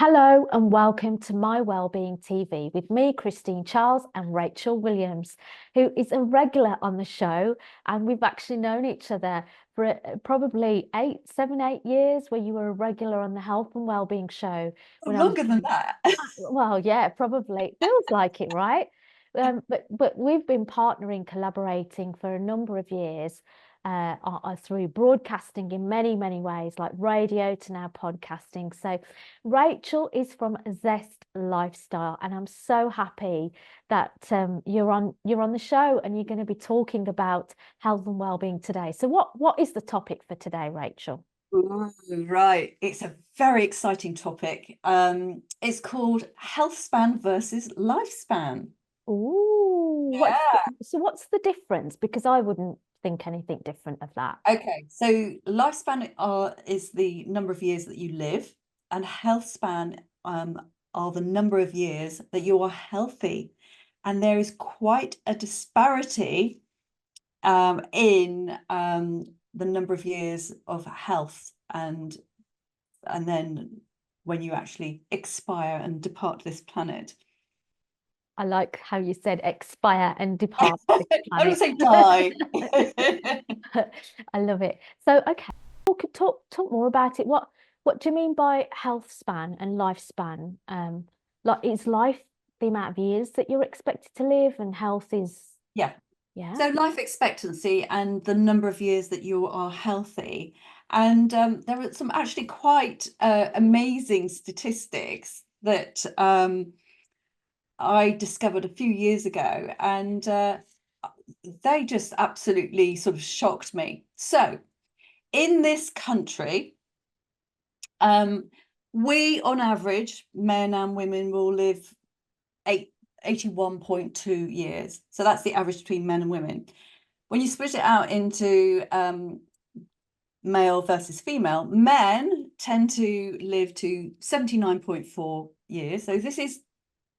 Hello and welcome to My Wellbeing TV with me, Christine Charles, and Rachel Williams, who is a regular on the show. And we've actually known each other for probably 8 years, where you were a regular on the Health and Wellbeing show. When I was, Longer than that. well, yeah, probably. It feels like it, right? But we've been partnering, collaborating for a number of years through broadcasting in many, many ways, like radio to now podcasting. So Rachel is from Zest Lifestyle, and I'm so happy that you're on the show and you're going to be talking about health and well-being today. So what is the topic for today, Rachel? Ooh, right. It's a very exciting topic. It's called Healthspan versus Lifespan. Ooh, Yeah. what's the difference? Because I wouldn't think anything different of that. Okay. So lifespan is the number of years that you live, and healthspan are the number of years that you are healthy. And there is quite a disparity in the number of years of health and then when you actually expire and depart this planet. I like how you said expire and depart this I don't planet. say die. I love it. So, okay, talk more about it. What do you mean by health span and lifespan? Like, is life the amount of years that you're expected to live, and health is, Yeah. yeah. So life expectancy and the number of years that you are healthy. And there are some actually quite amazing statistics that I discovered a few years ago, and they just absolutely sort of shocked me. So in this country, we on average, men and women, will live 81.2 years. So that's the average between men and women. When you split it out into male versus female, men tend to live to 79.4 years. So this is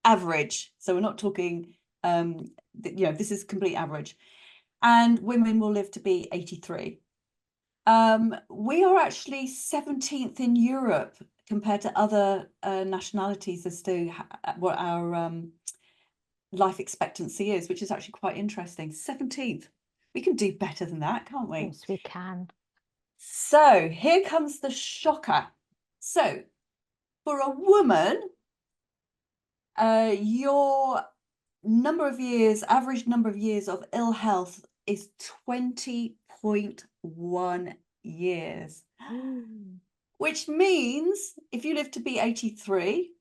average. So we're not talking, this is complete average. And women will live to be 83. We are actually 17th in Europe compared to other nationalities as to what our life expectancy is, which is actually quite interesting. 17th. We can do better than that, can't we? Yes, we can. So here comes the shocker. So for a woman, your average number of years of ill health is 20.1 years, Mm. which means if you live to be 83,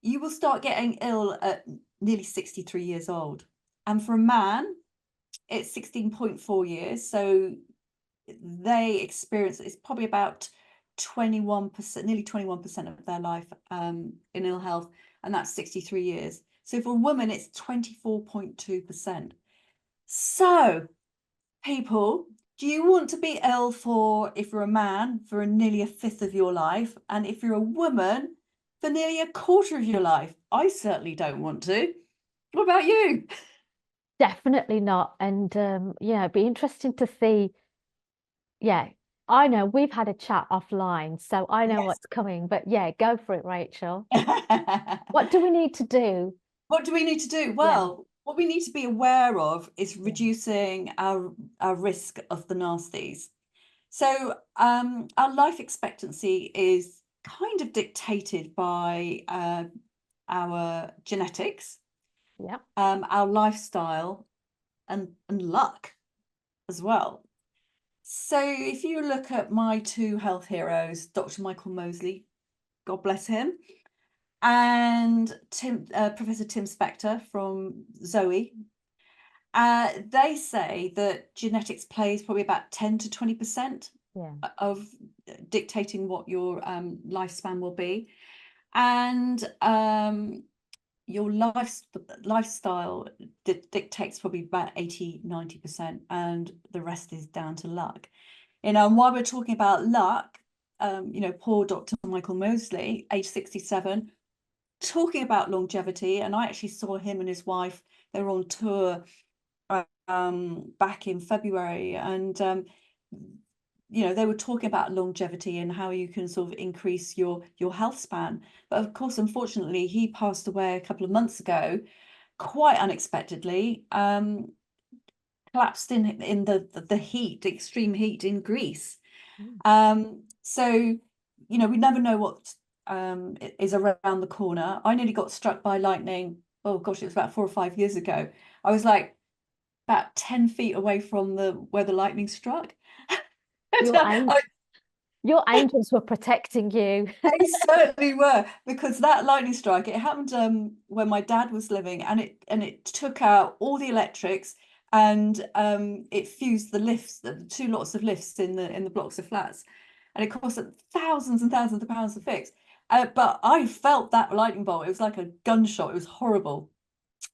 you will start getting ill at nearly 63 years old. And for a man, it's 16.4 years. So they experience it's probably about 21%, nearly 21% of their life in ill health, and that's 63 years. So for a woman, it's 24.2%. So, people, do you want to be ill for, if you're a man, for nearly a fifth of your life, and if you're a woman, for nearly a quarter of your life? I certainly don't want to. What about you? Definitely not. And it'd be interesting to see. Yeah, I know we've had a chat offline, so I know Yes. what's coming. But yeah, go for it, Rachel. What do we need to do? What do we need to do? Yeah, Well, what we need to be aware of is yeah, reducing our risk of the nasties. So our life expectancy is kind of dictated by our genetics, yeah. our lifestyle, and luck as well. So if you look at my two health heroes, Dr. Michael Mosley, God bless him, and Professor Tim Spector from Zoe, they say that genetics plays probably about 10 to 20% Yeah. of dictating what your lifespan will be. And your lifestyle dictates probably about 80-90%, and the rest is down to luck. And while we're talking about luck, poor Dr. Michael Mosley, age 67, talking about longevity, and I actually saw him and his wife, they were on tour back in February, and you know, they were talking about longevity and how you can sort of increase your health span. But of course, unfortunately, he passed away a couple of months ago, quite unexpectedly, collapsed in the heat, the extreme heat in Greece. So, you know, we never know what is around the corner. I nearly got struck by lightning. Oh gosh, it was about 4 or 5 years ago. I was like about 10 feet away from where the lightning struck. Your your angels were protecting you. They certainly were, because that lightning strike, it happened when my dad was living, and it took out all the electrics, and it fused the lifts, the 2 lots of lifts in the blocks of flats, and it cost thousands and thousands of pounds to fix. But I felt that lightning bolt. It was like a gunshot. It was horrible.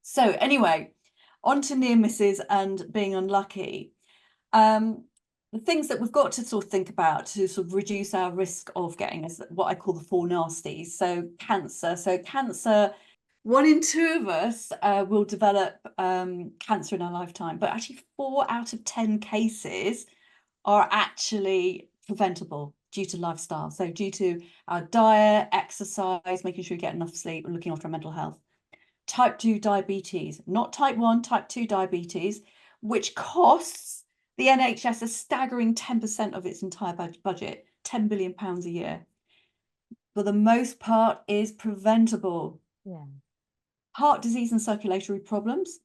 So anyway, on to near misses and being unlucky. The things that we've got to sort of think about to sort of reduce our risk of getting is what I call the 4 nasties. So cancer, 1 in 2 of us will develop cancer in our lifetime, but actually 4 out of 10 cases are actually preventable due to lifestyle. So due to our diet, exercise, making sure we get enough sleep, and looking after our mental health. Type 2 diabetes, not type 1, type 2 diabetes, which costs the NHS a staggering 10% of its entire budget, £10 billion a year. For the most part, is preventable. Yeah. Heart disease and circulatory problems.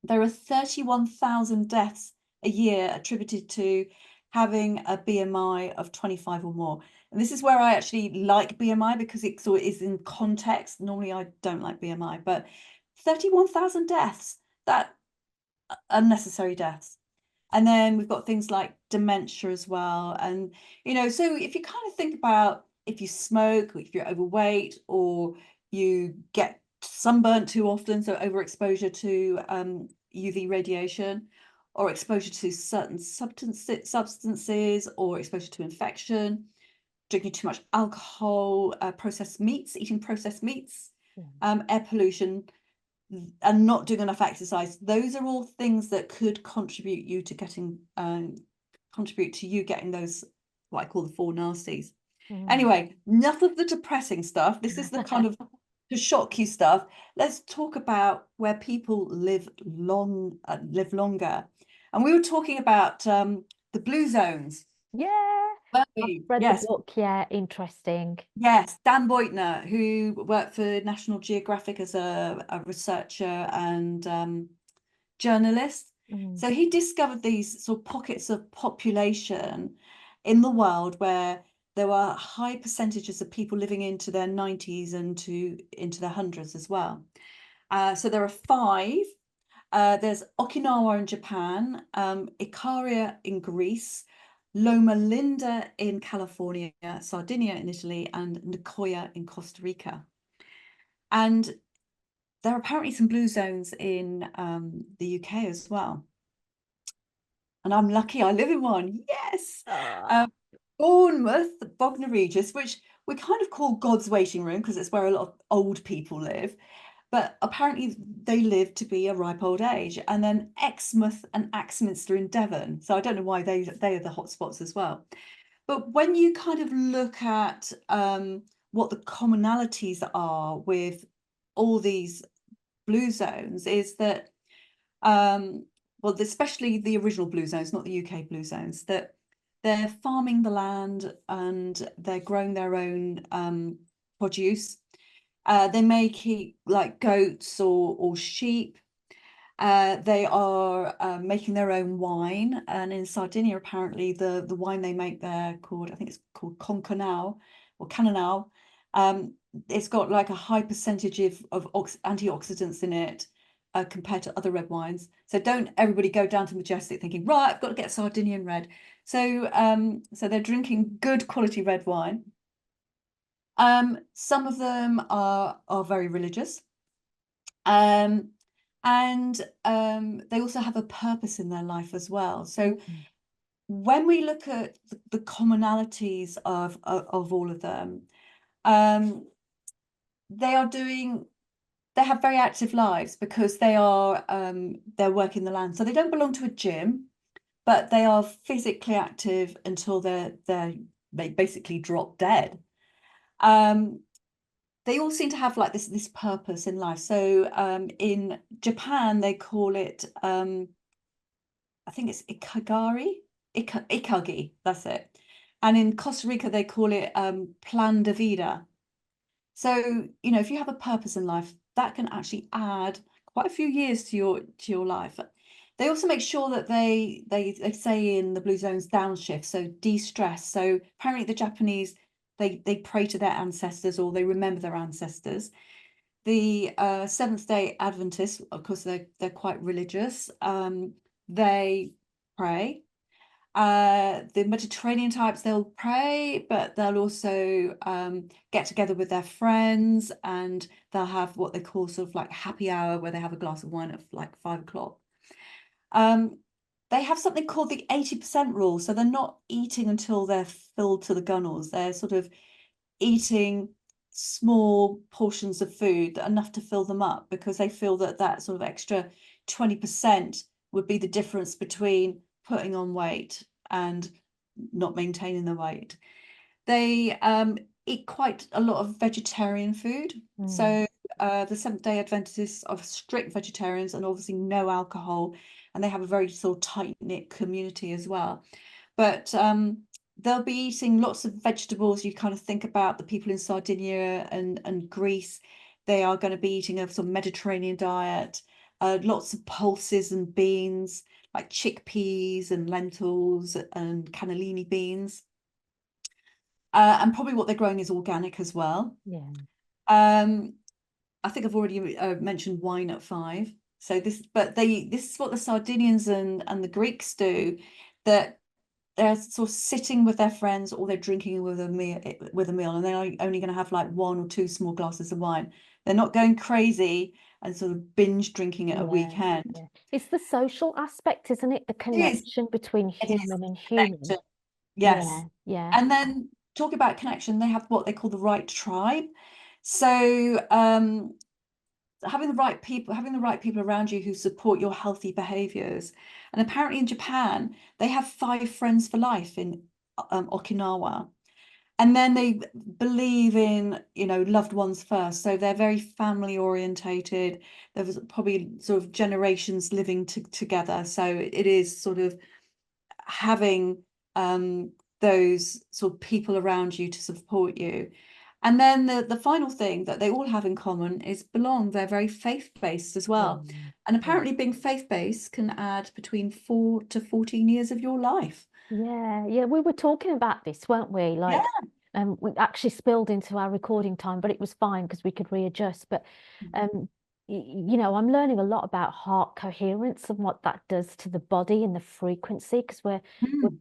There are 31,000 deaths a year attributed to having a BMI of 25 or more. And this is where I actually like BMI, because it sort of is in context. Normally I don't like BMI, but 31,000 deaths, that unnecessary deaths. And then we've got things like dementia as well. And, you know, so if you kind of think about if you smoke, or if you're overweight, or you get sunburnt too often, so overexposure to UV radiation, or exposure to certain substances, or exposure to infection, drinking too much alcohol, processed meats, eating processed meats, air pollution, and not doing enough exercise, those are all things that could contribute you to getting those, what I call the 4 nasties. Anyway, enough of the depressing stuff. This is the kind of to shock you stuff. Let's talk about where people live longer. And we were talking about the blue zones. Yeah. I've read the book. Yeah, interesting. Yes, Dan Beutner, who worked for National Geographic as a researcher and journalist. So he discovered these sort of pockets of population in the world where there were high percentages of people living into their 90s and into their hundreds as well. So there are 5. There's Okinawa in Japan, Ikaria in Greece, Loma Linda in California, Sardinia in Italy, and Nicoya in Costa Rica. And there are apparently some blue zones in the UK as well. And I'm lucky I live in one. Yes. Bournemouth, Bognor Regis, which we kind of call God's waiting room, because it's where a lot of old people live. But apparently they live to be a ripe old age. And then Exmouth and Axminster in Devon. So I don't know why they are the hotspots as well. But when you kind of look at what the commonalities are with all these blue zones, is that, well, especially the original blue zones, not the UK blue zones, that they're farming the land and they're growing their own produce. They may keep like goats or sheep. They are making their own wine, and in Sardinia, apparently the wine they make there, I think it's called Concanao or Cananao. It's got like a high percentage of antioxidants in it compared to other red wines. So don't everybody go down to Majestic thinking, right, I've got to get Sardinian red. So so they're drinking good quality red wine. Some of them are very religious. And they also have a purpose in their life as well. So when we look at the commonalities of all of them, they have very active lives, because they're working the land. So they don't belong to a gym, but they are physically active until they basically drop dead. They all seem to have like this purpose in life. So in Japan, they call it, I think it's ikagi, that's it. And in Costa Rica, they call it plan de vida. So, you know, if you have a purpose in life, that can actually add quite a few years to your life. They also make sure that they say in the Blue Zones downshift, so de-stress. So apparently the Japanese, they pray to their ancestors, or they remember their ancestors. The Seventh-day Adventists, of course, they're quite religious. They pray. The Mediterranean types, they'll pray, but they'll also get together with their friends, and they'll have what they call sort of like happy hour, where they have a glass of wine at like 5 o'clock. They have something called the 80% rule. So they're not eating until they're filled to the gunnels. They're sort of eating small portions of food, enough to fill them up, because they feel that that sort of extra 20% would be the difference between putting on weight and not maintaining the weight. They eat quite a lot of vegetarian food. So the Seventh-day Adventists are strict vegetarians, and obviously no alcohol, and they have a very sort of tight-knit community as well. But they'll be eating lots of vegetables. You kind of think about the people in Sardinia and Greece. They are going to be eating a sort of Mediterranean diet, lots of pulses and beans, like chickpeas and lentils and cannellini beans. And probably what they're growing is organic as well. Yeah. I think I've already mentioned wine at 5. So this is what the Sardinians and the Greeks do, that they're sort of sitting with their friends, or they're drinking with a meal, and they're only going to have like 1 or 2 small glasses of wine. They're not going crazy and sort of binge drinking at a weekend. Yeah. It's the social aspect, isn't it? The connection between It is human and human. connection. Yes. Yeah. And then talk about connection, they have what they call the right tribe. So having the right people around you who support your healthy behaviors. And apparently in Japan, they have 5 friends for life in Okinawa. And then they believe in, you know, loved ones first. So they're very family orientated. There was probably sort of generations living together. So it is sort of having those sort of people around you to support you. And then the final thing that they all have in common is belong. They're very faith-based as well. And apparently being faith-based can add between 4 to 14 years of your life. Yeah. We were talking about this, weren't we? Like, we actually spilled into our recording time, but it was fine because we could readjust. But you know, I'm learning a lot about heart coherence and what that does to the body and the frequency, because we're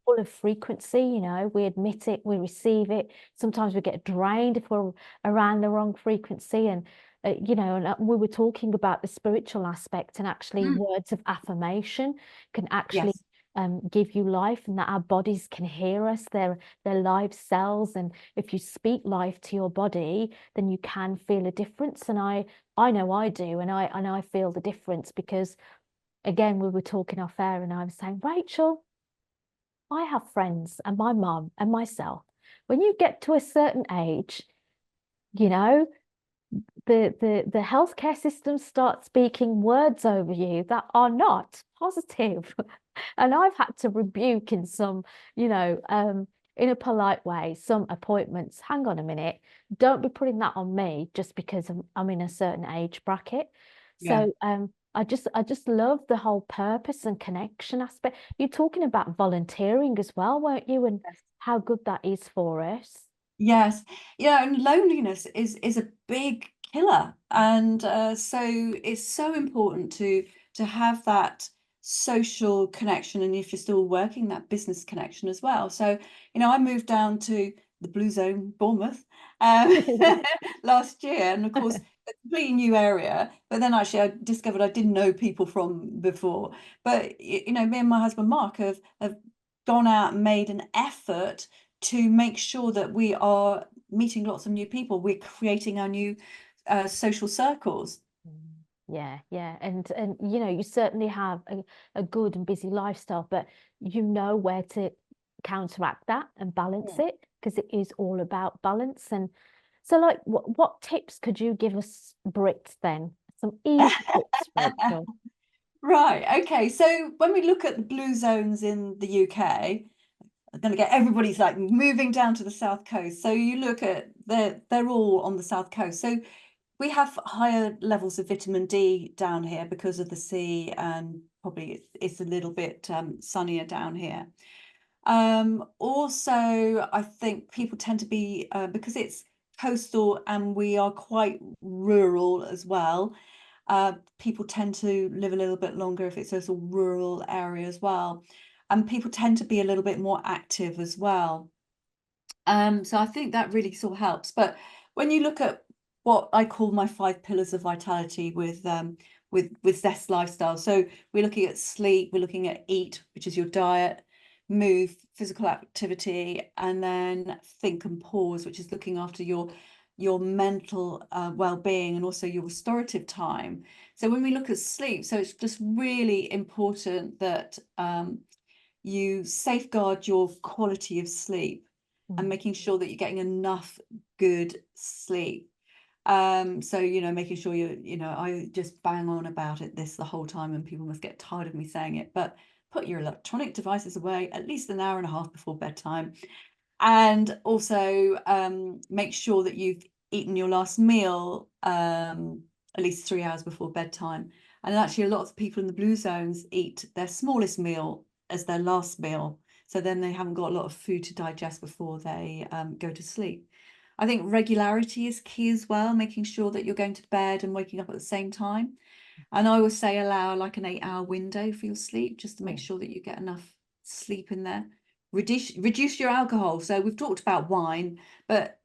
full of frequency. You know, we admit it, we receive it. Sometimes we get drained if we're around the wrong frequency. And you know, and we were talking about the spiritual aspect, and actually words of affirmation can actually give you life, and that our bodies can hear us. They're live cells, and if you speak life to your body, then you can feel a difference. And I know I do, and I feel the difference, because again, we were talking off air, and I was saying, Rachel, I have friends and my mum and myself. When you get to a certain age, you know, the healthcare system starts speaking words over you that are not positive. And I've had to rebuke in some, you know, in a polite way, some appointments. Hang on a minute, don't be putting that on me just because I'm in a certain age bracket. So I just love the whole purpose and connection aspect. You're talking about volunteering as well, weren't you? And how good that is for us. Yes. Yeah, and loneliness is a big killer. And so it's so important to have that social connection, and if you're still working, that business connection as well. So, you know, I moved down to the Blue Zone, Bournemouth, last year, and of course a completely new area. But then actually I discovered I didn't know people from before. But you know, me and my husband Mark have gone out and made an effort to make sure that we are meeting lots of new people. We're creating our new social circles. Yeah, yeah. And you know, you certainly have a good and busy lifestyle, but you know where to counteract that and balance Yeah. it, because it is all about balance. And so like what tips could you give us Brits then? Some easy tips, Rachel. Right, okay. So when we look at the blue zones in the UK, I'm going to get everybody's like moving down to the south coast. So you look at they're all on the south coast. So we have higher levels of vitamin D down here because of the sea, and probably it's a little bit sunnier down here. Also, I think people tend to be because it's coastal and we are quite rural as well. People tend to live a little bit longer if it's a sort of rural area as well, and people tend to be a little bit more active as well. So I think that really sort of helps. But when you look at what I call my 5 pillars of vitality with Zest Lifestyle, so we're looking at sleep, we're looking at eat, which is your diet, move, physical activity, and then think and pause, which is looking after your mental well-being and also your restorative time. So when we look at sleep, so it's just really important that you safeguard your quality of sleep and making sure that you're getting enough good sleep. So, you know, making sure I just bang on about this the whole time and people must get tired of me saying it, but put your electronic devices away at least an hour and a half before bedtime. And also make sure that you've eaten your last meal at least 3 hours before bedtime. And actually, a lot of people in the blue zones eat their smallest meal as their last meal. So then they haven't got a lot of food to digest before they go to sleep. I think regularity is key as well, making sure that you're going to bed and waking up at the same time. And I always say allow like an 8-hour window for your sleep, just to make sure that you get enough sleep in there. Reduce your alcohol. So we've talked about wine, but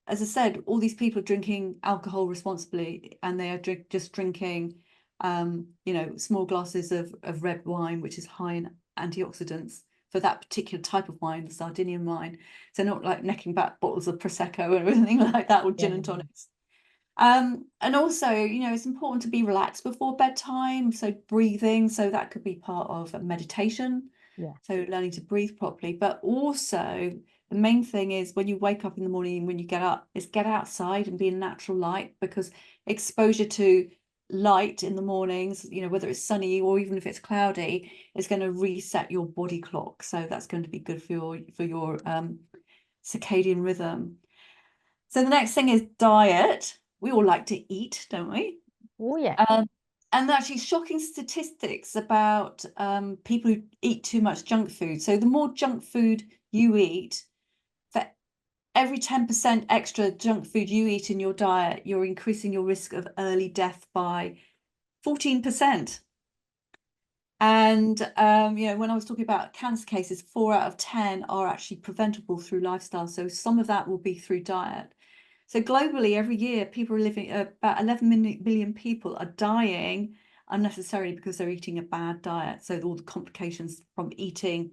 as I said, all these people are drinking alcohol responsibly, and they are just drinking, small glasses of red wine, which is high in antioxidants for that particular type of wine, the Sardinian wine. So not like necking back bottles of Prosecco or anything like that, or gin and tonics. And also, it's important to be relaxed before bedtime. So breathing, so that could be part of a meditation. Yeah. So learning to breathe properly, but also the main thing is when you wake up in the morning, when you get up, is get outside and be in natural light, because exposure to light in the mornings, whether it's sunny or even if it's cloudy, is going to reset your body clock. So that's going to be good for your circadian rhythm. So the next thing is diet. We all like to eat, don't we? Oh yeah. And actually shocking statistics about people who eat too much junk food. So the more junk food you eat, for every 10% extra junk food you eat in your diet, you're increasing your risk of early death by 14%. And when I was talking about cancer cases, 4 out of 10 are actually preventable through lifestyle. So some of that will be through diet. So globally, every year, people are living, about 11 billion people are dying unnecessarily because they're eating a bad diet. So all the complications from eating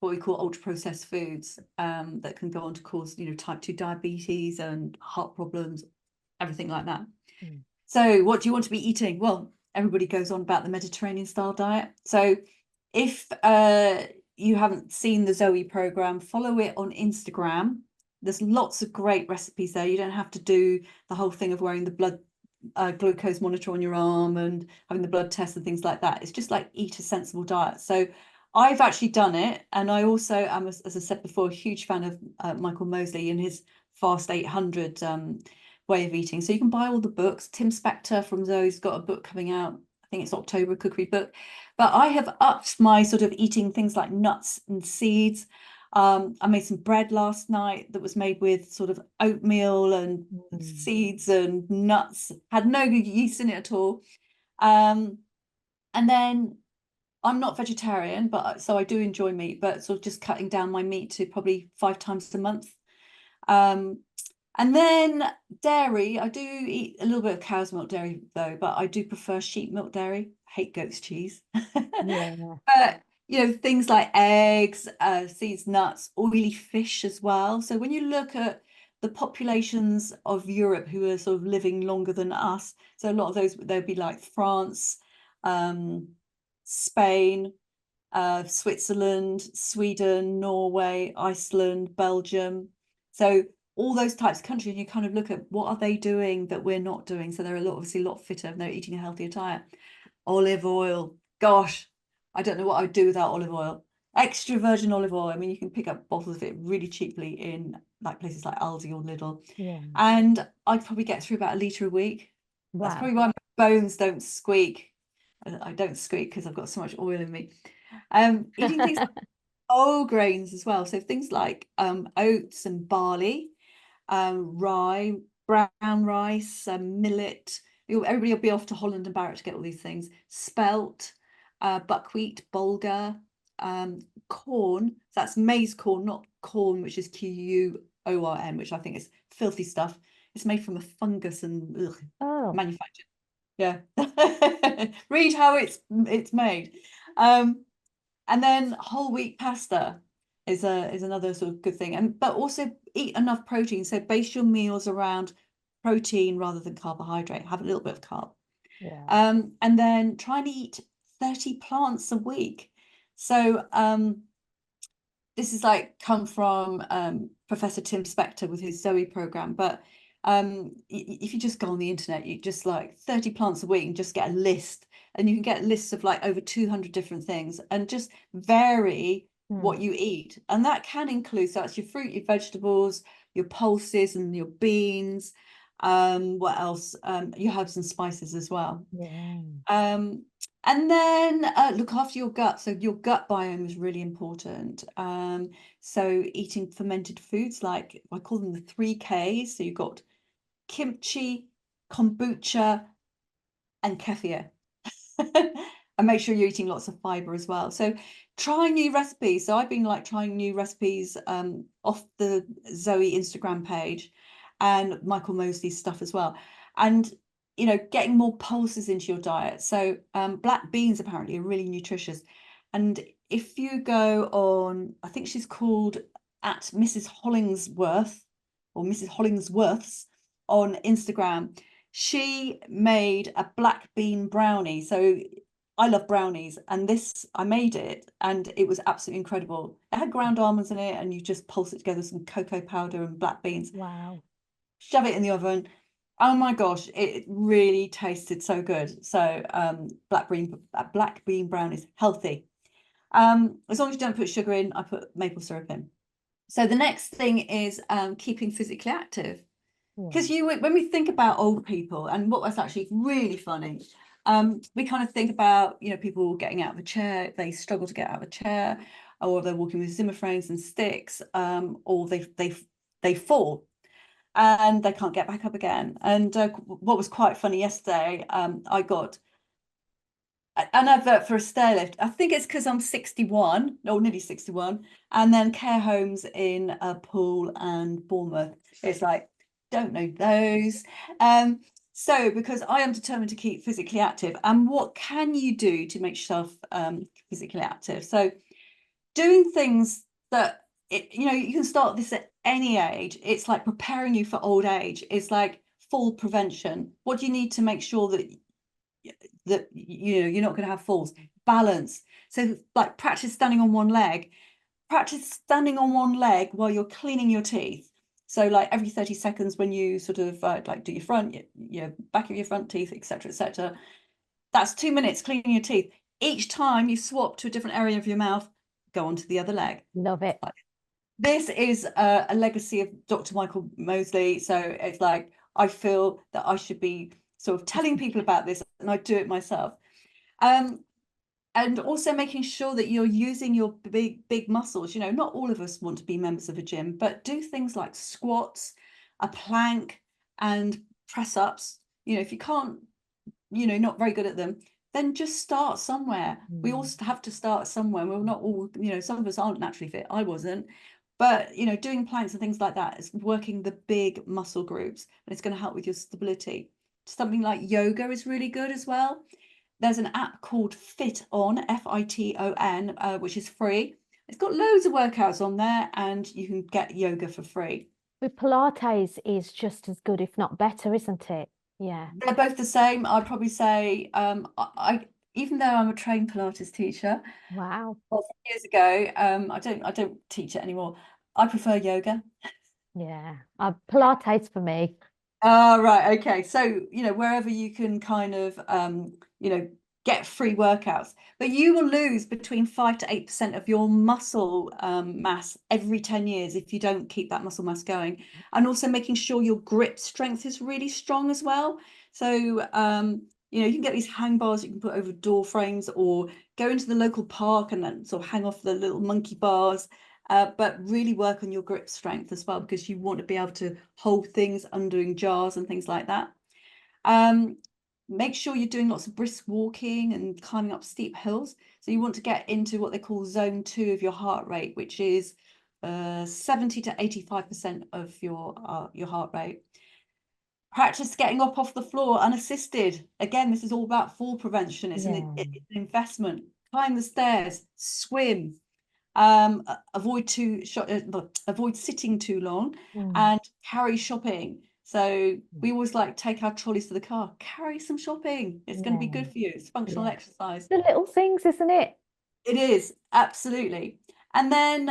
what we call ultra processed foods that can go on to cause, type 2 diabetes and heart problems, everything like that. So what do you want to be eating? Well, everybody goes on about the Mediterranean style diet. So if you haven't seen the Zoe program, follow it on Instagram. There's lots of great recipes there. You don't have to do the whole thing of wearing the blood glucose monitor on your arm and having the blood test and things like that. It's just like eat a sensible diet. So I've actually done it. And I also am, as I said before, a huge fan of Michael Mosley and his Fast 800 way of eating. So you can buy all the books. Tim Spector from Zoe's got a book coming out. I think it's October, a cookery book. But I have upped my sort of eating things like nuts and seeds. I made some bread last night that was made with sort of oatmeal and seeds and nuts, had no yeast in it at all. And then I'm not vegetarian, but so I do enjoy meat, but sort of just cutting down my meat to probably 5 times a month. And then dairy, I do eat a little bit of cow's milk dairy though, but I do prefer sheep milk dairy. I hate goat's cheese. Yeah. But things like eggs, seeds, nuts, oily fish as well. So when you look at the populations of Europe who are sort of living longer than us. So a lot of those, there'd be like France, Spain, Switzerland, Sweden, Norway, Iceland, Belgium. So all those types of countries, you kind of look at what are they doing that we're not doing. So they're obviously a lot fitter and they're eating a healthier diet. Olive oil, gosh, I don't know what I'd do without olive oil. Extra virgin olive oil. I mean, you can pick up bottles of it really cheaply in like places like Aldi or Lidl. Yeah. And I'd probably get through about a litre a week. That's Wow. probably why my bones don't squeak. I don't squeak because I've got so much oil in me. Eating things like whole grains as well. So things like oats and barley, rye, brown rice, millet. Everybody will be off to Holland and Barrett to get all these things. Spelt, buckwheat, bulgur, corn. That's maize corn, not corn, which is QUORN, which I think is filthy stuff. It's made from a fungus and manufactured. Yeah. Read how it's made. And then whole wheat pasta is another sort of good thing. But also eat enough protein. So base your meals around protein rather than carbohydrate. Have a little bit of carb. Yeah. And then try and eat 30 plants a week. So this is like come from Professor Tim Spector with his Zoe program. But if you just go on the internet, you just like 30 plants a week and just get a list. And you can get lists of like over 200 different things and just vary what you eat. And that can include, so that's your fruit, your vegetables, your pulses and your beans. What else? Your herbs and spices as well. Yeah. And then look after your gut. So your gut biome is really important. So eating fermented foods, like I call them the 3Ks. So you've got kimchi, kombucha, and kefir. And make sure you're eating lots of fiber as well. So try new recipes. So I've been like trying new recipes off the Zoe Instagram page and Michael Mosley's stuff as well. And you know, getting more pulses into your diet. So black beans apparently are really nutritious. And if you go on, I think she's called at Mrs. Hollingsworth or Mrs. Hollingsworth's on Instagram, she made a black bean brownie. So I love brownies, and this, I made it and it was absolutely incredible. It had ground almonds in it and you just pulse it together, some cocoa powder and black beans. Wow. Shove it in the oven. Oh my gosh, it really tasted so good. So black bean brownies, healthy. As long as you don't put sugar in, I put maple syrup in. So the next thing is keeping physically active. Because when we think about old people, and what was actually really funny, we kind of think about, you know, people getting out of a chair, they struggle to get out of a chair, or they're walking with Zimmer frames and sticks, or they fall and they can't get back up again. And what was quite funny yesterday, I got an advert for a stair lift. I think it's because I'm 61, or nearly 61, and then care homes in Poole and Bournemouth. It's like, don't know those. So because I am determined to keep physically active, and what can you do to make yourself physically active? So doing things that you know, you can start this at any age. It's like preparing you for old age. It's like fall prevention. What do you need to make sure that you know you're not going to have falls? Balance. So like practice standing on one leg. Practice standing on one leg while you're cleaning your teeth. So like every 30 seconds when you sort of like do your front, your back of your front teeth, etc., etc. That's 2 minutes cleaning your teeth. Each time you swap to a different area of your mouth, go on to the other leg. Love it. This is a legacy of Dr. Michael Mosley. So it's like, I feel that I should be sort of telling people about this, and I do it myself. And also making sure that you're using your big muscles. You know, not all of us want to be members of a gym, but do things like squats, a plank, and press ups. You know, if you can't, you know, not very good at them, then just start somewhere. We all have to start somewhere. We're not all, you know, some of us aren't naturally fit. I wasn't. But, you know, doing planks and things like that is working the big muscle groups, and it's going to help with your stability. Something like yoga is really good as well. There's an app called FitOn, FITON, which is free. It's got loads of workouts on there, and you can get yoga for free. But Pilates is just as good, if not better, isn't it? Yeah. They're both the same. I'd probably say I even though I'm a trained Pilates teacher, Wow. well, years ago, I don't teach it anymore. I prefer yoga. Yeah. Pilates for me. Oh, right. Okay. So, wherever you can kind of, get free workouts, but you will lose between 5 to 8% of your muscle mass every 10 years if you don't keep that muscle mass going. And also making sure your grip strength is really strong as well. So, you can get these hang bars you can put over door frames or go into the local park and then sort of hang off the little monkey bars. But really work on your grip strength as well, because you want to be able to hold things under in jars and things like that. Make sure you're doing lots of brisk walking and climbing up steep hills. So you want to get into what they call zone 2 of your heart rate, which is 70 to 85% of your heart rate. Practice getting up off the floor unassisted. Again, this is all about fall prevention. It's Yeah. an investment. Climb the stairs, swim. Avoid sitting too long, and carry shopping. So we always like take our trolleys to the car, carry some shopping. It's going to be good for you. It's functional Yeah. exercise. The little things, isn't it? It is, absolutely. And then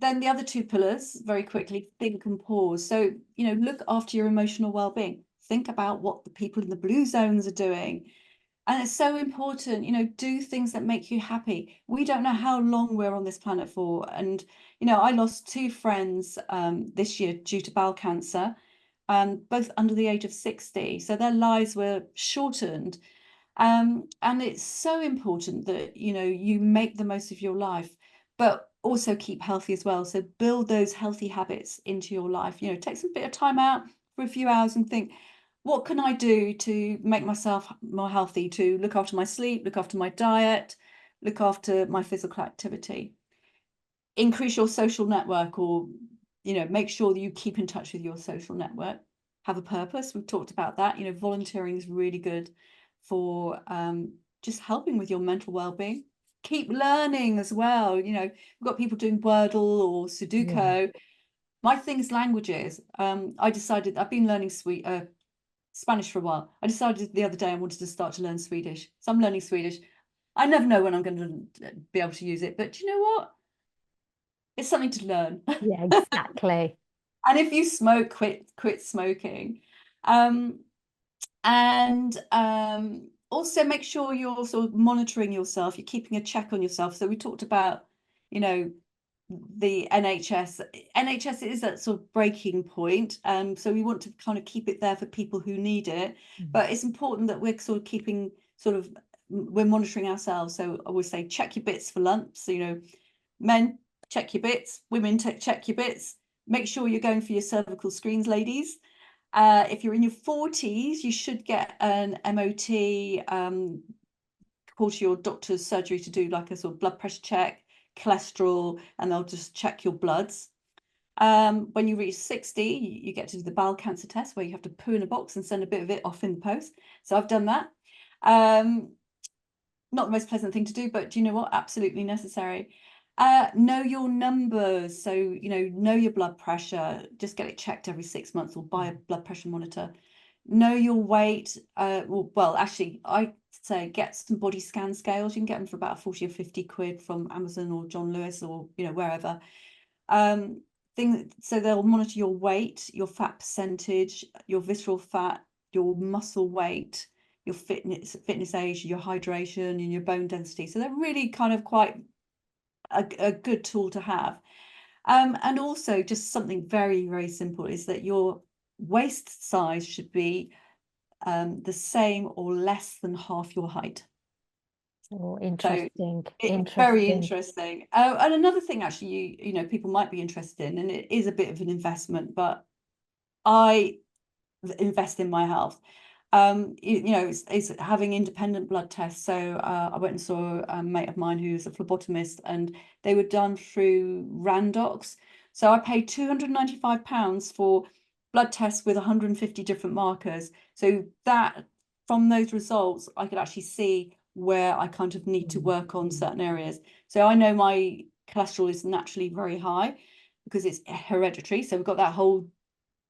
the other two pillars, very quickly, think and pause. So, look after your emotional well-being. Think about what the people in the blue zones are doing. And it's so important, do things that make you happy. We don't know how long we're on this planet for. And, I lost 2 friends this year due to bowel cancer, both under the age of 60. So their lives were shortened. And it's so important that, you make the most of your life, but also keep healthy as well. So build those healthy habits into your life. Take some bit of time out for a few hours and think, what can I do to make myself more healthy, to look after my sleep, look after my diet, look after my physical activity? Increase your social network, or, make sure that you keep in touch with your social network. Have a purpose. We've talked about that. Volunteering is really good for just helping with your mental well-being. Keep learning as well. We've got people doing Wordle or Sudoku. My thing is languages. I decided I've been learning Spanish for a while. I decided the other day I wanted to start to learn Swedish. So I'm learning Swedish. I never know when I'm going to be able to use it, but you know what? It's something to learn. Yeah, exactly. And if you smoke, quit smoking. And also make sure you're sort of monitoring yourself. You're keeping a check on yourself. So we talked about, the NHS. NHS is that sort of breaking point. So we want to kind of keep it there for people who need it. But it's important that we're sort of we're monitoring ourselves. So I always say, check your bits for lumps. So, men, check your bits. Women, check your bits. Make sure you're going for your cervical screens, ladies. If you're in your 40s, you should get an MOT, call to your doctor's surgery to do like a sort of blood pressure check, cholesterol, and they'll just check your bloods. When you reach 60, you get to do the bowel cancer test, where you have to poo in a box and send a bit of it off in the post. So I've done that. Not the most pleasant thing to do, but do you know what? Absolutely necessary. Know your numbers. So, know your blood pressure. Just get it checked every 6 months, or buy a blood pressure monitor. Know your weight. Well, actually, I say get some body scan scales. You can get them for about 40 or 50 quid from Amazon or John Lewis, or, wherever. So they'll monitor your weight, your fat percentage, your visceral fat, your muscle weight, your fitness age, your hydration, and your bone density. So they're really kind of quite a good tool to have. And also just something very, very simple is that your waist size should be the same or less than half your height. Oh, interesting. Very interesting. And another thing, actually, people might be interested in, and it is a bit of an investment, but I invest in my health. It's having independent blood tests. So I went and saw a mate of mine who's a phlebotomist, and they were done through Randox. So I paid £295 for blood tests with 150 different markers. So that, from those results, I could actually see where I kind of need to work on certain areas. So I know my cholesterol is naturally very high. because it's hereditary. So we've got that whole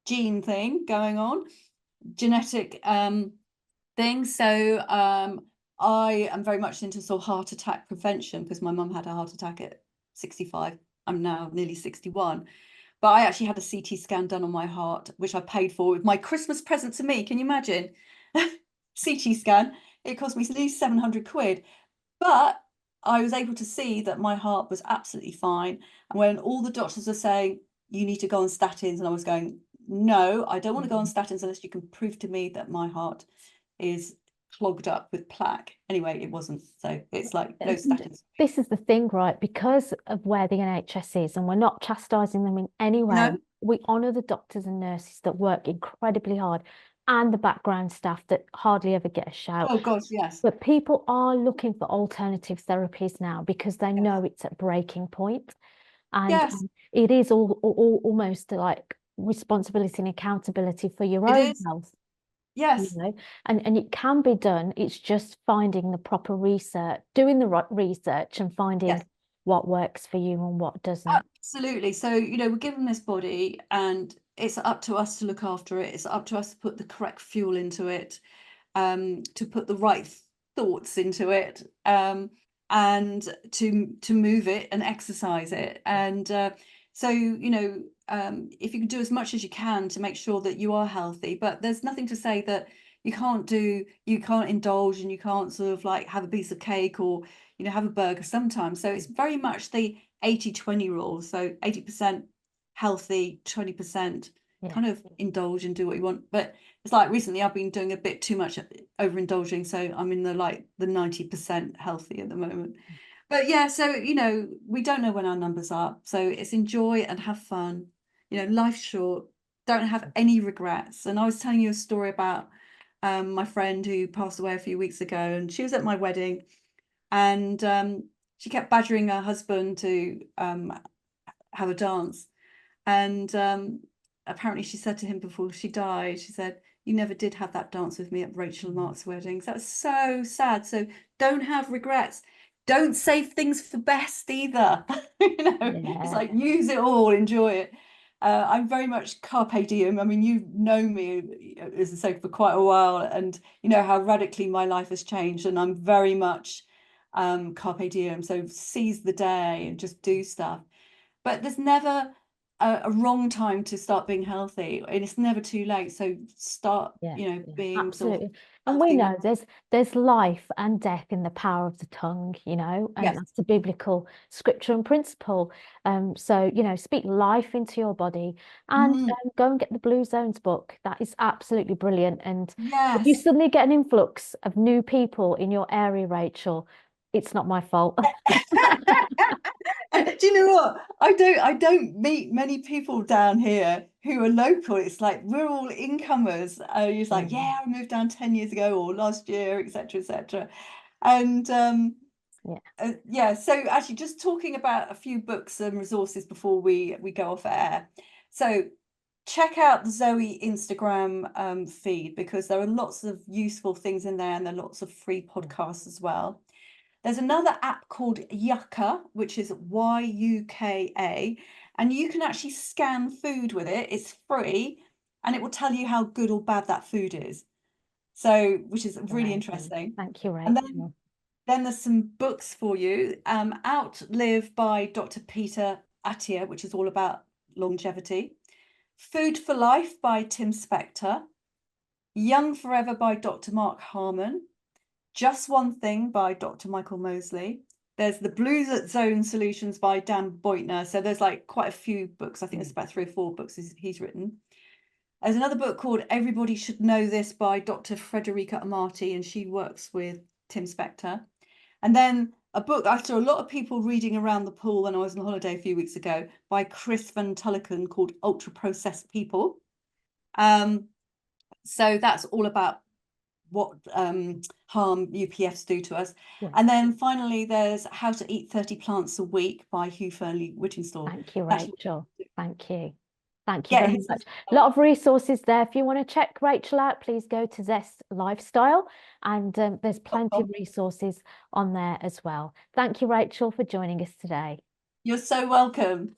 gene thing going on, genetic thing. So I am very much into sort of heart attack prevention, because my mum had a heart attack at 65. I'm now nearly 61. But I actually had a CT scan done on my heart, which I paid for with my Christmas present to me. Can you imagine? CT scan. It cost me at least 700 quid. But I was able to see that my heart was absolutely fine. And when all the doctors are saying, you need to go on statins, and I was going, no, I don't want to go on statins unless you can prove to me that my heart is clogged up with plaque. Anyway, it wasn't. So it's like, no statins. This is the thing, right? Because of where the NHS is, and we're not chastising them in any way, No. we honour the doctors and nurses that work incredibly hard, and the background staff that hardly ever get a shout. Oh gosh, yes. But people are looking for alternative therapies now because they know it's at breaking point. And Yes, it is almost like responsibility and accountability for your it own is. health, you Yes. know, and it can be done. It's just finding the proper research, doing the right research, and finding Yes. what works for you and what doesn't. Absolutely. So, we're given this body, and it's up to us to look after it. It's up to us to put the correct fuel into it, to put the right thoughts into it, and to move it and exercise it. And so, if you can do as much as you can to make sure that you are healthy, but there's nothing to say that you can't indulge, and you can't sort of like have a piece of cake, or have a burger sometimes. So it's very much the 80-20 rule. So 80% healthy, 20% kind of indulge and do what you want. But it's like recently I've been doing a bit too much overindulging, so I'm in the 90% healthy at the moment. But yeah, so we don't know when our numbers are, so it's enjoy and have fun. Life's short. Don't have any regrets. And I was telling you a story about my friend who passed away a few weeks ago, and she was at my wedding, and she kept badgering her husband to have a dance. And apparently she said to him before she died, she said, you never did have that dance with me at Rachel and Mark's weddings. That was so sad. So don't have regrets. Don't save things for best either. It's like, use it all, enjoy it. I'm very much carpe diem. I mean, you know me, as I say, for quite a while, and you know how radically my life has changed, and I'm very much carpe diem. So seize the day and just do stuff. But there's never a wrong time to start being healthy, and it's never too late. So start, being absolutely. sort of And we healthy. know there's life and death in the power of the tongue, and Yes. that's a biblical scripture and principle. So speak life into your body, and go and get the Blue Zones book. That is absolutely brilliant. And if you Yes. suddenly get an influx of new people in your area, Rachel, it's not my fault. Do you know what? I don't meet many people down here who are local. It's like we're all incomers. It's like, yeah, I moved down 10 years ago or last year, etc., etc. And so actually just talking about a few books and resources before we go off air. So check out the Zoe Instagram feed, because there are lots of useful things in there, and there are lots of free podcasts as well. There's another app called Yuka, which is Yuka, and you can actually scan food with it. It's free, and it will tell you how good or bad that food is. So, which is really interesting. Thank you, And Rachel. then there's some books for you. Outlive by Dr. Peter Attia, which is all about longevity. Food for Life by Tim Spector. Young Forever by Dr. Mark Harmon. Just One Thing by Dr. Michael Mosley. There's the Blue Zone Solutions by Dan Beutner. So there's like quite a few books. I think there's about 3 or 4 books he's written. There's another book called Everybody Should Know This by Dr. Frederica Amati, and she works with Tim Spector. And then a book I saw a lot of people reading around the pool when I was on holiday a few weeks ago by Chris Van Tullochen, called Ultra Processed People. So that's all about what harm UPFs do to us. And then finally, there's How to Eat 30 Plants a Week by Hugh Fearnley-Whittingstall. Thank you, Rachel. Thank you. Thank you Yeah, very much. A lot of resources there. If you want to check Rachel out, please go to Zest Lifestyle, and there's plenty of resources on there as well. Thank you, Rachel, for joining us today. You're so welcome.